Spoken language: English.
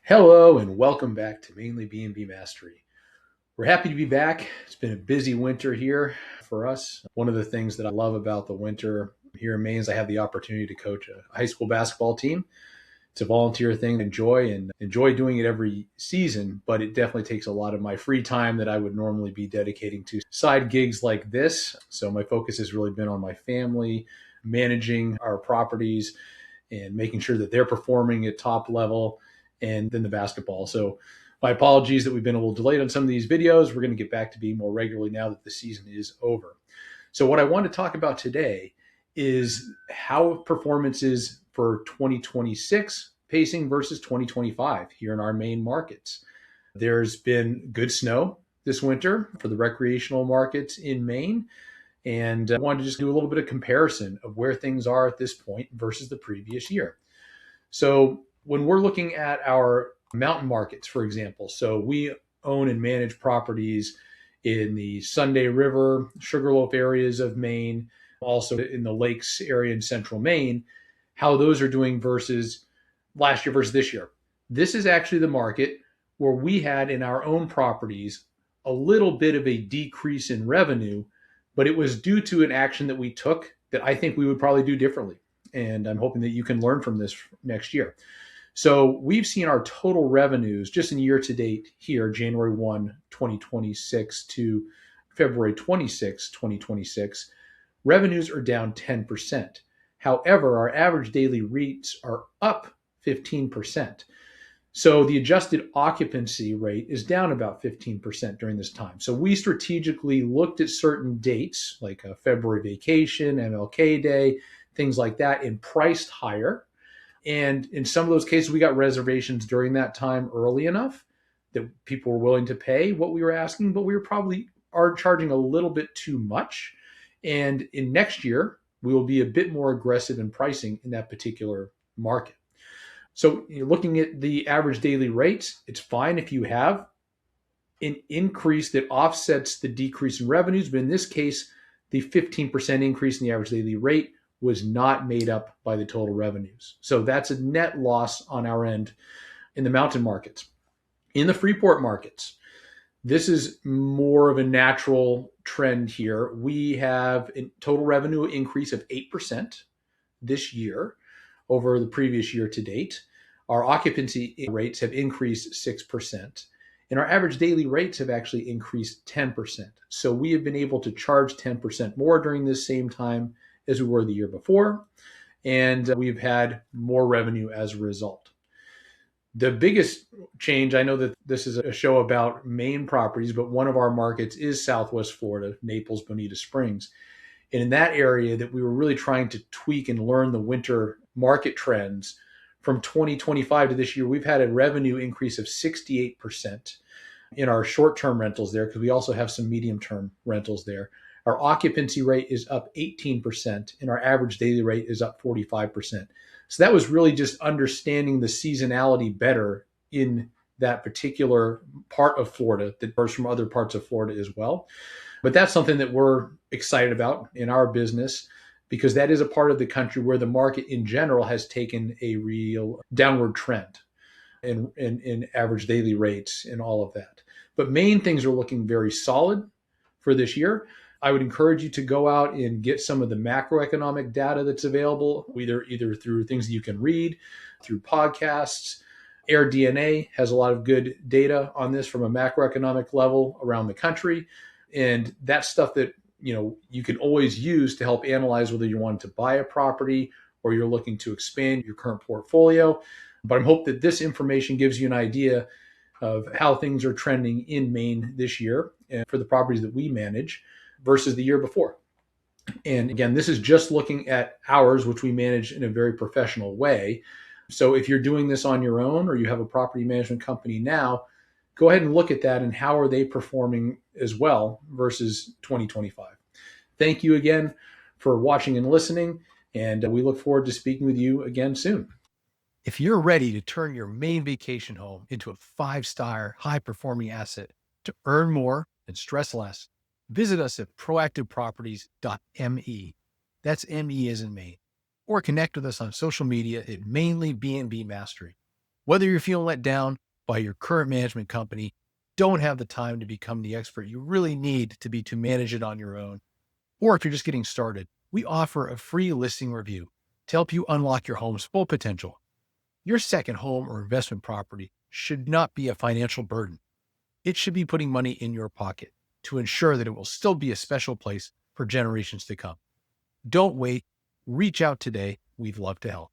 Hello and welcome back to Mainly BnB Mastery. We're happy to be back. It's been a busy winter here for us. One of the things that I love about the winter here in Maine is I have the opportunity to coach a high school basketball team. It's a volunteer thing I enjoy doing it every season, but it definitely takes a lot of my free time that I would normally be dedicating to side gigs like this. So my focus has really been on my family, managing our properties, and making sure that they're performing at top level, and then the basketball. So my apologies that we've been a little delayed on some of these videos. We're going to get back to being more regularly now that the season is over. So what I want to talk about today is how performance is for 2026 pacing versus 2025 here in our main markets. There's been good snow this winter for the recreational markets in Maine. And I wanted to just do a little bit of comparison of where things are at this point versus the previous year. So when we're looking at our mountain markets, for example, so we own and manage properties in the Sunday River, Sugarloaf areas of Maine, also in the lakes area in central Maine, how those are doing versus last year versus this year. This is actually the market where we had in our own properties a little bit of a decrease in revenue, but it was due to an action that we took that I think we would probably do differently. And I'm hoping that you can learn from this next year. So we've seen our total revenues just in year to date here, January 1, 2026 to February 26, 2026, revenues are down 10%. However, our average daily rates are up 15%. So the adjusted occupancy rate is down about 15% during this time. So we strategically looked at certain dates like a February vacation, MLK Day, things like that, and priced higher. And in some of those cases, we got reservations during that time early enough that people were willing to pay what we were asking, but we were probably are charging a little bit too much. And in next year, we will be a bit more aggressive in pricing in that particular market. So you're looking at the average daily rates, it's fine if you have an increase that offsets the decrease in revenues. But in this case, the 15% increase in the average daily rate was not made up by the total revenues. So that's a net loss on our end in the mountain markets. In the Freeport markets, this is more of a natural trend here. We have a total revenue increase of 8% this year over the previous year to date. Our occupancy rates have increased 6%, and our average daily rates have actually increased 10%. So we have been able to charge 10% more during this same time as we were the year before, and we've had more revenue as a result. The biggest change, I know that this is a show about Maine properties, but one of our markets is Southwest Florida, Naples, Bonita Springs. And in that area that we were really trying to tweak and learn the winter market trends from 2025 to this year, we've had a revenue increase of 68% in our short-term rentals there, because we also have some medium-term rentals there. Our occupancy rate is up 18%, and our average daily rate is up 45%. So that was really just understanding the seasonality better in that particular part of Florida that differs from other parts of Florida as well. But that's something that we're excited about in our business, because that is a part of the country where the market in general has taken a real downward trend in average daily rates and all of that. But Maine, things are looking very solid for this year. I would encourage you to go out and get some of the macroeconomic data that's available, either through things that you can read, through podcasts. AirDNA has a lot of good data on this from a macroeconomic level around the country. And that's stuff that you can always use to help analyze whether you want to buy a property or you're looking to expand your current portfolio. But I hope that this information gives you an idea of how things are trending in Maine this year and for the properties that we manage versus the year before. And again, this is just looking at ours, which we manage in a very professional way. So if you're doing this on your own or you have a property management company now, go ahead and look at that and how are they performing as well versus 2025. Thank you again for watching and listening, and we look forward to speaking with you again soon. If you're ready to turn your Maine vacation home into a 5-star, high-performing asset to earn more and stress less, visit us at proactiveproperties.me. That's ME as in Maine. Or connect with us on social media at Mainly BnB Mastery. Whether you're feeling let down by your current management company, don't have the time to become the expert you really need to manage it on your own, or if you're just getting started, we offer a free listing review to help you unlock your home's full potential. Your second home or investment property should not be a financial burden. It should be putting money in your pocket to ensure that it will still be a special place for generations to come. Don't wait. Reach out today. We'd love to help.